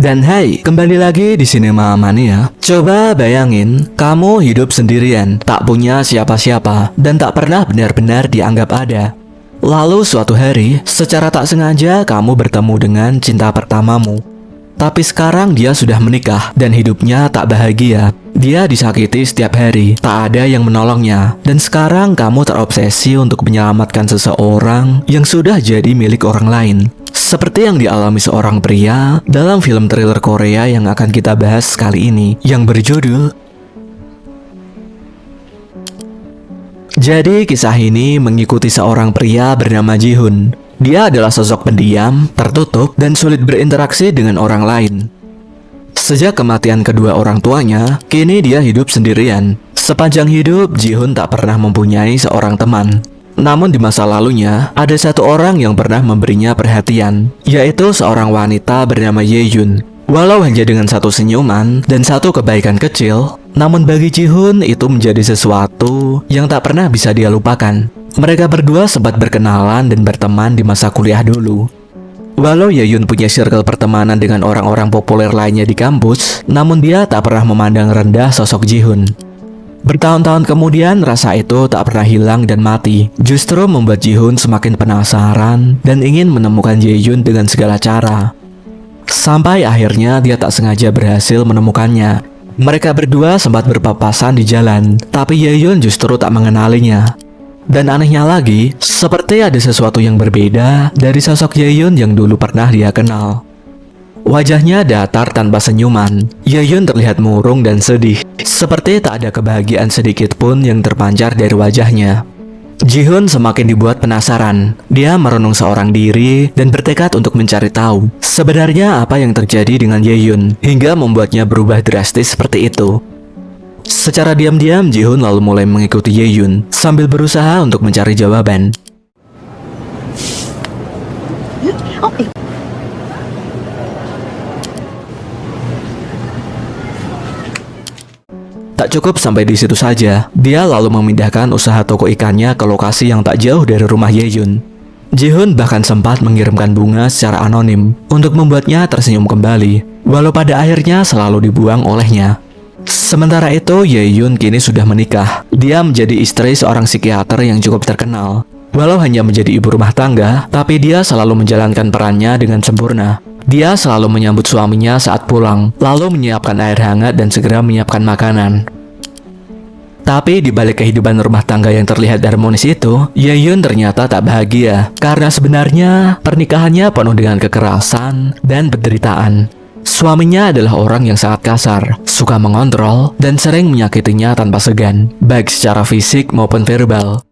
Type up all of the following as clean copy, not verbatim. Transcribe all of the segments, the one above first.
Dan hai, kembali lagi di Cinema Mania. Coba bayangin, kamu hidup sendirian, tak punya siapa-siapa, dan tak pernah benar-benar dianggap ada. Lalu suatu hari, secara tak sengaja kamu bertemu dengan cinta pertamamu. Tapi sekarang dia sudah menikah dan hidupnya tak bahagia. Dia disakiti setiap hari, tak ada yang menolongnya. Dan sekarang kamu terobsesi untuk menyelamatkan seseorang yang sudah jadi milik orang lain. Seperti yang dialami seorang pria dalam film thriller Korea yang akan kita bahas kali ini, yang berjudul. Jadi kisah ini mengikuti seorang pria bernama Ji-hoon. Dia adalah sosok pendiam, tertutup, dan sulit berinteraksi dengan orang lain. Sejak kematian kedua orang tuanya, kini dia hidup sendirian. Sepanjang hidup, Ji-hoon tak pernah mempunyai seorang teman. Namun di masa lalunya, ada satu orang yang pernah memberinya perhatian, yaitu seorang wanita bernama Ye-yoon. Walau hanya dengan satu senyuman dan satu kebaikan kecil, namun bagi Ji-hoon itu menjadi sesuatu yang tak pernah bisa dia lupakan. Mereka berdua sempat berkenalan dan berteman di masa kuliah dulu. Walau Ye-yoon punya circle pertemanan dengan orang-orang populer lainnya di kampus, namun dia tak pernah memandang rendah sosok Ji-hoon. Bertahun-tahun kemudian, rasa itu tak pernah hilang dan mati. Justru membuat Ji-hoon semakin penasaran dan ingin menemukan Ye-yoon dengan segala cara. Sampai akhirnya dia tak sengaja berhasil menemukannya. Mereka berdua sempat berpapasan di jalan, tapi Ye-yoon justru tak mengenalinya. Dan anehnya lagi, seperti ada sesuatu yang berbeda dari sosok Ye-yoon yang dulu pernah dia kenal. Wajahnya datar tanpa senyuman. Ye-yoon terlihat murung dan sedih, seperti tak ada kebahagiaan sedikit pun yang terpancar dari wajahnya. Ji-hoon semakin dibuat penasaran. Dia merenung seorang diri dan bertekad untuk mencari tahu sebenarnya apa yang terjadi dengan Ye-yoon hingga membuatnya berubah drastis seperti itu. Secara diam-diam, Ji-hoon lalu mulai mengikuti Ye-yoon sambil berusaha untuk mencari jawaban. Tak cukup sampai di situ saja, dia lalu memindahkan usaha toko ikannya ke lokasi yang tak jauh dari rumah Ye-yoon. Ji-hoon bahkan sempat mengirimkan bunga secara anonim untuk membuatnya tersenyum kembali, walau pada akhirnya selalu dibuang olehnya. Sementara itu, Ye-yoon kini sudah menikah. Dia menjadi istri seorang psikiater yang cukup terkenal. Walau hanya menjadi ibu rumah tangga, tapi dia selalu menjalankan perannya dengan sempurna. Dia selalu menyambut suaminya saat pulang, lalu menyiapkan air hangat dan segera menyiapkan makanan. Tapi di balik kehidupan rumah tangga yang terlihat harmonis itu, Ye-yoon ternyata tak bahagia, karena sebenarnya pernikahannya penuh dengan kekerasan dan penderitaan. Suaminya adalah orang yang sangat kasar, suka mengontrol, dan sering menyakitinya tanpa segan, baik secara fisik maupun verbal.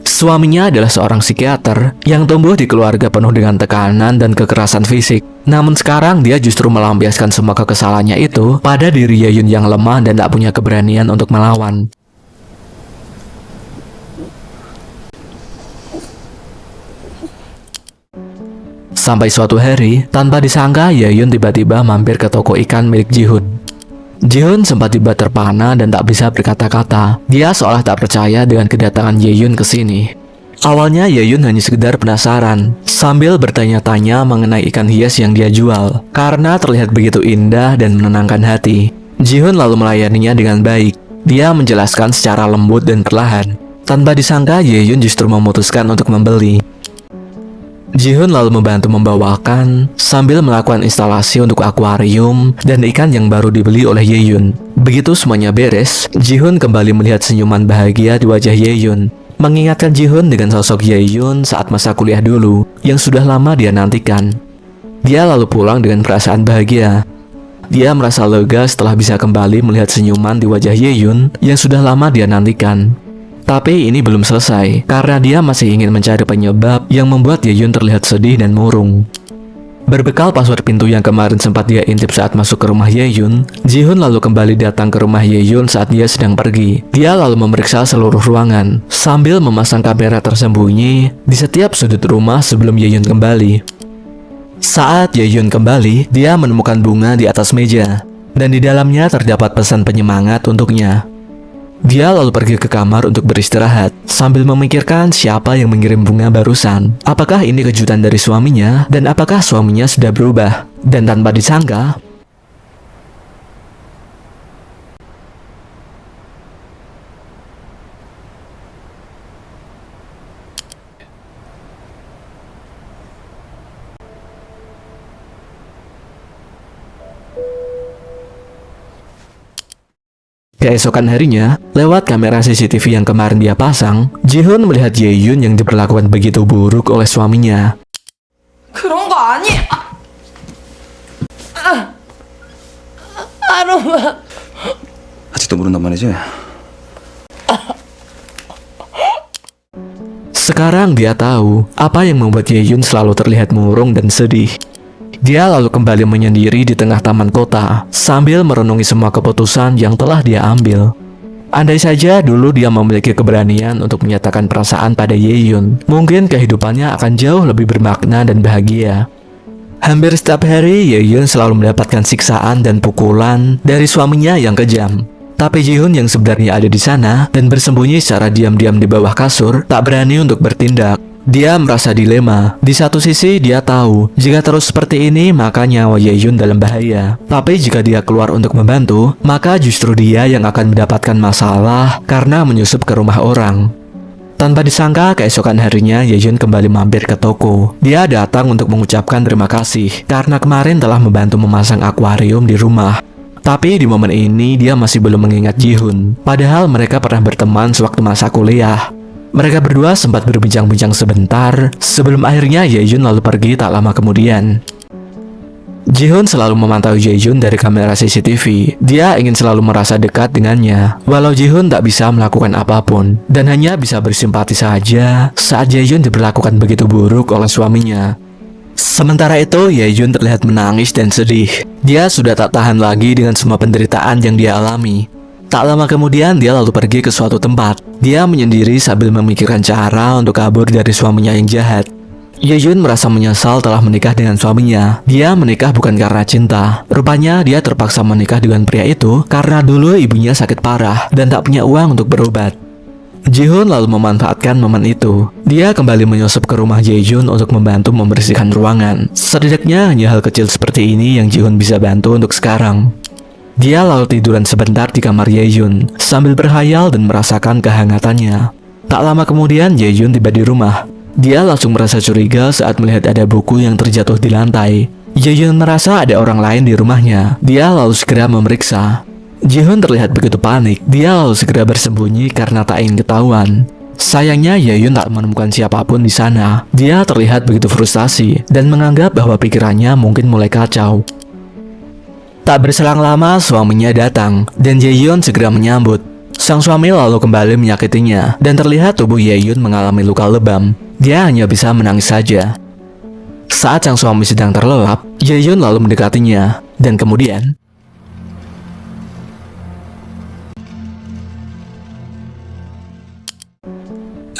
Suaminya adalah seorang psikiater yang tumbuh di keluarga penuh dengan tekanan dan kekerasan fisik. Namun sekarang dia justru melampiaskan semua kekesalannya itu pada diri Ye-yoon yang lemah dan tak punya keberanian untuk melawan. Sampai suatu hari, tanpa disangka Ye-yoon tiba-tiba mampir ke toko ikan milik Ji-hoon. Ji-hoon sempat tiba terpana dan tak bisa berkata-kata. Dia seolah tak percaya dengan kedatangan Ye-yoon ke sini. Awalnya Ye-yoon hanya sekedar penasaran, sambil bertanya-tanya mengenai ikan hias yang dia jual, karena terlihat begitu indah dan menenangkan hati. Ji-hoon lalu melayaninya dengan baik. Dia menjelaskan secara lembut dan perlahan. Tanpa disangka, Ye-yoon justru memutuskan untuk membeli. Ji-hoon lalu membantu membawakan sambil melakukan instalasi untuk akuarium dan ikan yang baru dibeli oleh Ye-yoon. Begitu semuanya beres, Ji-hoon kembali melihat senyuman bahagia di wajah Ye-yoon, mengingatkan Ji-hoon dengan sosok Ye-yoon saat masa kuliah dulu yang sudah lama dia nantikan. Dia lalu pulang dengan perasaan bahagia. Dia merasa lega setelah bisa kembali melihat senyuman di wajah Ye-yoon yang sudah lama dia nantikan. Tapi ini belum selesai, karena dia masih ingin mencari penyebab yang membuat Ye-yoon terlihat sedih dan murung. Berbekal password pintu yang kemarin sempat dia intip saat masuk ke rumah Ye-yun, Ji-hoon lalu kembali datang ke rumah Ye-yun saat dia sedang pergi. Dia lalu memeriksa seluruh ruangan, sambil memasang kamera tersembunyi di setiap sudut rumah sebelum Ye-yun kembali. Saat Ye-yun kembali, dia menemukan bunga di atas meja, dan di dalamnya terdapat pesan penyemangat untuknya. Dia lalu pergi ke kamar untuk beristirahat, sambil memikirkan siapa yang mengirim bunga barusan. Apakah ini kejutan dari suaminya, dan apakah suaminya sudah berubah? Dan tanpa disangka, keesokan harinya, lewat kamera CCTV yang kemarin dia pasang, Ji-hoon melihat Ye-yun yang diperlakukan begitu buruk oleh suaminya. 그런 거 아니. 아로마. 아직도 모른단 말이지? Sekarang dia tahu apa yang membuat Ye-yun selalu terlihat murung dan sedih. Dia lalu kembali menyendiri di tengah taman kota, sambil merenungi semua keputusan yang telah dia ambil. Andai saja dulu dia memiliki keberanian untuk menyatakan perasaan pada Ye-yun, mungkin kehidupannya akan jauh lebih bermakna dan bahagia. Hampir setiap hari, Ye-yun selalu mendapatkan siksaan dan pukulan dari suaminya yang kejam. Tapi Ji-hoon yang sebenarnya ada di sana dan bersembunyi secara diam-diam di bawah kasur, tak berani untuk bertindak. Dia merasa dilema. Di satu sisi dia tahu jika terus seperti ini maka nyawa Ye-yun dalam bahaya. Tapi jika dia keluar untuk membantu, maka justru dia yang akan mendapatkan masalah karena menyusup ke rumah orang. Tanpa disangka, keesokan harinya Ye-yun kembali mampir ke toko. Dia datang untuk mengucapkan terima kasih karena kemarin telah membantu memasang akuarium di rumah. Tapi di momen ini dia masih belum mengingat Ji-hoon. Padahal mereka pernah berteman sewaktu masa kuliah. Mereka berdua sempat berbincang-bincang sebentar sebelum akhirnya Ye-yun lalu pergi tak lama kemudian. Ji-hoon selalu memantau Ye-yun dari kamera CCTV. Dia ingin selalu merasa dekat dengannya, walau Ji-hoon tak bisa melakukan apapun dan hanya bisa bersimpati saja saat Ye-yun diperlakukan begitu buruk oleh suaminya. Sementara itu, Ye-yun terlihat menangis dan sedih. Dia sudah tak tahan lagi dengan semua penderitaan yang dia alami. Tak lama kemudian, dia lalu pergi ke suatu tempat. Dia menyendiri sambil memikirkan cara untuk kabur dari suaminya yang jahat. Ye-yun merasa menyesal telah menikah dengan suaminya. Dia menikah bukan karena cinta. Rupanya dia terpaksa menikah dengan pria itu karena dulu ibunya sakit parah dan tak punya uang untuk berobat. Ji-hoon lalu memanfaatkan momen itu. Dia kembali menyusup ke rumah Ye-yun untuk membantu membersihkan ruangan. Setidaknya hanya hal kecil seperti ini yang Ji-hoon bisa bantu untuk sekarang. Dia lalu tiduran sebentar di kamar Ye-yun sambil berhayal dan merasakan kehangatannya. Tak lama kemudian Ye-yun tiba di rumah. Dia langsung merasa curiga saat melihat ada buku yang terjatuh di lantai. Ye-yun merasa ada orang lain di rumahnya. Dia lalu segera memeriksa. Ji-hoon terlihat begitu panik. Dia lalu segera bersembunyi karena tak ingin ketahuan. Sayangnya Ye-yun tak menemukan siapapun di sana. Dia terlihat begitu frustasi dan menganggap bahwa pikirannya mungkin mulai kacau. Tak berselang lama suaminya datang dan Ye-yun segera menyambut. Sang suami lalu kembali menyakitinya dan terlihat tubuh Ye-yun mengalami luka lebam. Dia hanya bisa menangis saja. Saat sang suami sedang terlelap, Ye-yun lalu mendekatinya dan kemudian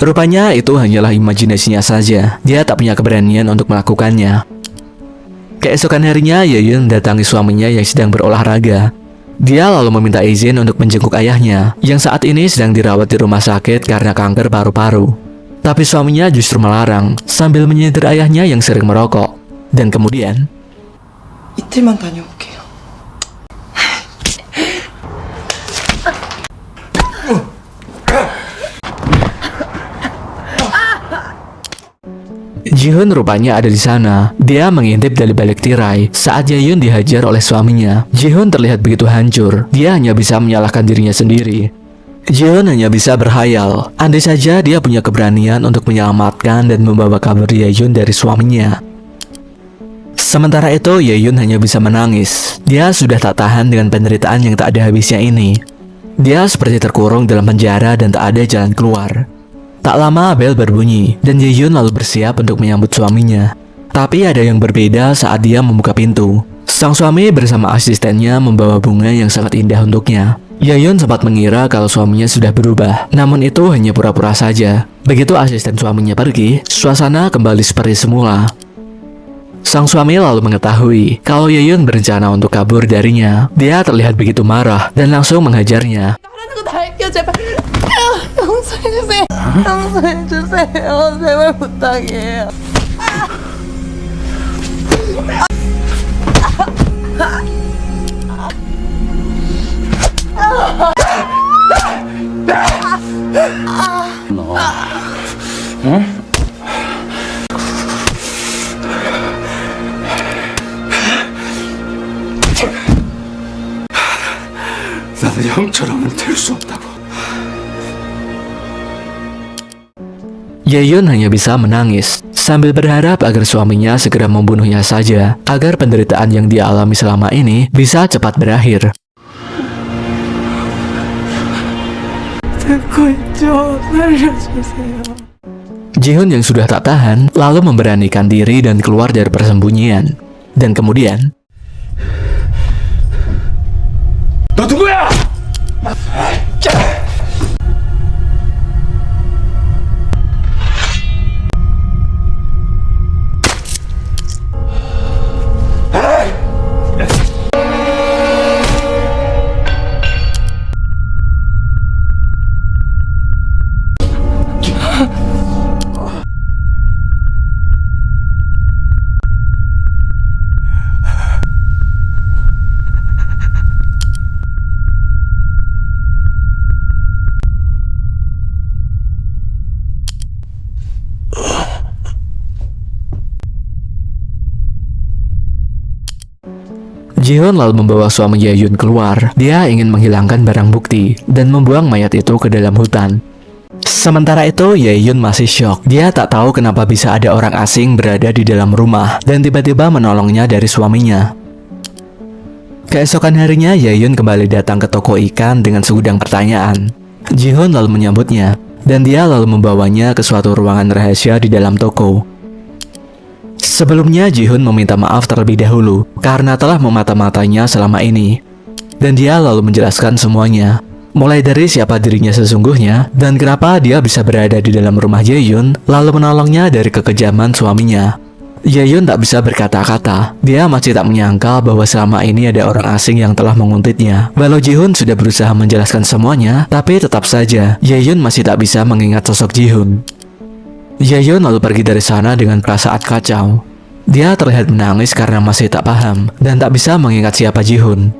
rupanya itu hanyalah imajinasinya saja. Dia tak punya keberanian untuk melakukannya. Keesokan harinya, Ye-yun mendatangi suaminya yang sedang berolahraga. Dia lalu meminta izin untuk menjenguk ayahnya, yang saat ini sedang dirawat di rumah sakit karena kanker paru-paru. Tapi suaminya justru melarang, sambil menyindir ayahnya yang sering merokok. Dan kemudian, 이틀만 다녀올게요. Ji-hoon rupanya ada di sana. Dia mengintip dari balik tirai saat Ye-yun dihajar oleh suaminya. Ji-hoon terlihat begitu hancur. Dia hanya bisa menyalahkan dirinya sendiri. Ji-hoon hanya bisa berhayal. Andai saja dia punya keberanian untuk menyelamatkan dan membawa kabur Ye-yun dari suaminya. Sementara itu, Ye-yun hanya bisa menangis. Dia sudah tak tahan dengan penderitaan yang tak ada habisnya ini. Dia seperti terkurung dalam penjara dan tak ada jalan keluar. Tak lama bel berbunyi dan Ye-yun lalu bersiap untuk menyambut suaminya. Tapi ada yang berbeda saat dia membuka pintu. Sang suami bersama asistennya membawa bunga yang sangat indah untuknya. Yaeun sempat mengira kalau suaminya sudah berubah, namun itu hanya pura-pura saja. Begitu asisten suaminya pergi, suasana kembali seperti semula. Sang suami lalu mengetahui kalau Yaeun berencana untuk kabur darinya. Dia terlihat begitu marah dan langsung menghajarnya. 하라는 거 다 할게요 제발. 용서해주세요. 용서해주세요. 제발 부탁이에요. 나는 형처럼은 될 수 없다고. Yaeun hanya bisa menangis sambil berharap agar suaminya segera membunuhnya saja, agar penderitaan yang dia alami selama ini bisa cepat berakhir. 듣고 있죠. 살려주세요. Jihoon yang sudah tak tahan lalu memberanikan diri dan keluar dari persembunyian. Dan kemudian 너 누구야? Jihoon lalu membawa suami Yaeun keluar. Dia ingin menghilangkan barang bukti dan membuang mayat itu ke dalam hutan. Sementara itu, Yaeun masih syok. Dia tak tahu kenapa bisa ada orang asing berada di dalam rumah dan tiba-tiba menolongnya dari suaminya. Keesokan harinya, Yaeun kembali datang ke toko ikan dengan segudang pertanyaan. Jihoon lalu menyambutnya dan dia lalu membawanya ke suatu ruangan rahasia di dalam toko. Sebelumnya, Jihoon meminta maaf terlebih dahulu karena telah memata-matainya selama ini. Dan dia lalu menjelaskan semuanya, mulai dari siapa dirinya sesungguhnya dan kenapa dia bisa berada di dalam rumah Yaeun, lalu menolongnya dari kekejaman suaminya. Yaeun tak bisa berkata-kata. Dia masih tak menyangkal bahwa selama ini ada orang asing yang telah menguntitnya. Walau Jihoon sudah berusaha menjelaskan semuanya, tapi tetap saja Yaeun masih tak bisa mengingat sosok Jihoon. Yaeun lalu pergi dari sana dengan perasaan kacau. Dia terlihat menangis karena masih tak paham dan tak bisa mengingat siapa Jihoon.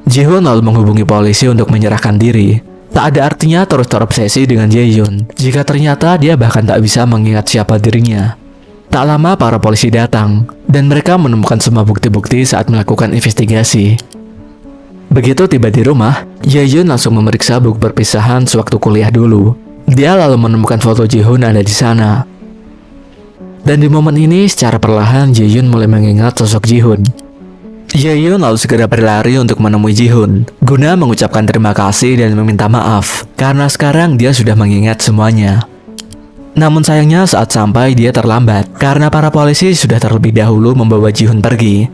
Jihoon lalu menghubungi polisi untuk menyerahkan diri. Tak ada artinya terus terobsesi dengan Yaeun jika ternyata dia bahkan tak bisa mengingat siapa dirinya. Tak lama para polisi datang dan mereka menemukan semua bukti-bukti saat melakukan investigasi. Begitu tiba di rumah, Yaeun langsung memeriksa buku perpisahan sewaktu kuliah dulu. Dia lalu menemukan foto Jihoon ada di sana. Dan di momen ini, secara perlahan Yaeun mulai mengingat sosok Jihoon. Yaeun lalu segera berlari untuk menemui Jihoon, guna mengucapkan terima kasih dan meminta maaf, karena sekarang dia sudah mengingat semuanya. Namun sayangnya saat sampai dia terlambat, karena para polisi sudah terlebih dahulu membawa Jihoon pergi.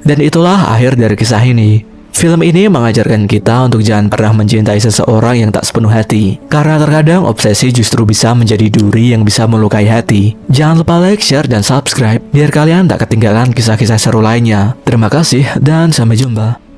Dan itulah akhir dari kisah ini. Film ini mengajarkan kita untuk jangan pernah mencintai seseorang yang tak sepenuh hati, karena terkadang obsesi justru bisa menjadi duri yang bisa melukai hati. Jangan lupa like, share, dan subscribe biar kalian tak ketinggalan kisah-kisah seru lainnya. Terima kasih dan sampai jumpa.